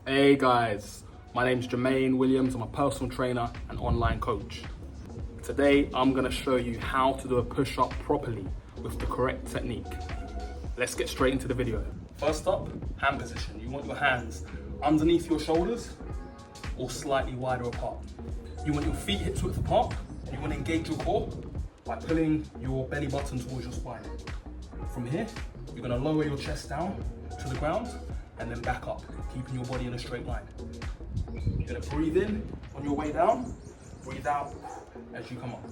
Hey guys, my name's Jermaine Williams. I'm a personal trainer and online coach. Today, I'm gonna show you how to do a push-up properly with the correct technique. Let's get straight into the video. First up, hand position. You want your hands underneath your shoulders or slightly wider apart. You want your feet hips width apart. You want to engage your core by pulling your belly button towards your spine. From here, you're gonna lower your chest down to the ground and then back up, keeping your body in a straight line. You're gonna breathe in on your way down, breathe out as you come up.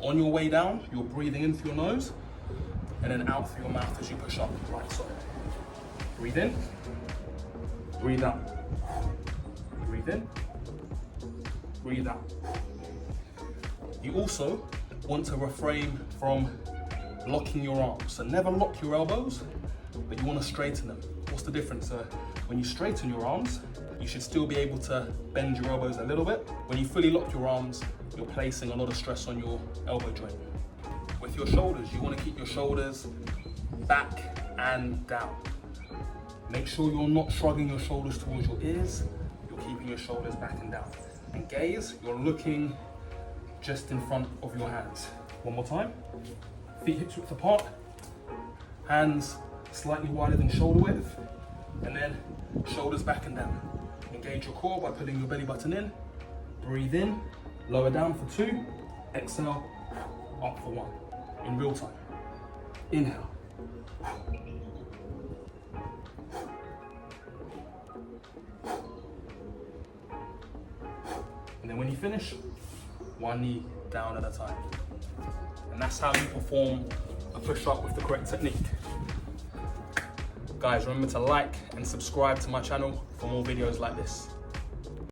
On your way down, you're breathing in through your nose and then out through your mouth as you push up, right side. Breathe in, breathe out. Breathe in, breathe out. You also want to refrain from locking your arms. So never lock your elbows, but you want to straighten them. What's the difference? When you straighten your arms, you should still be able to bend your elbows a little bit. When you fully lock your arms, you're placing a lot of stress on your elbow joint. With your shoulders, you want to keep your shoulders back and down. Make sure you're not shrugging your shoulders towards your ears. You're keeping your shoulders back and down. And gaze, you're looking just in front of your hands. One more time. Feet hips width apart. Hands slightly wider than shoulder width. And then shoulders back and down. Engage your core by pulling your belly button in. Breathe in, lower down for 2. Exhale, up for 1. In real time. Inhale. And then when you finish, 1 knee down at a time. And that's how you perform a push-up with the correct technique. Guys, remember to like and subscribe to my channel for more videos like this.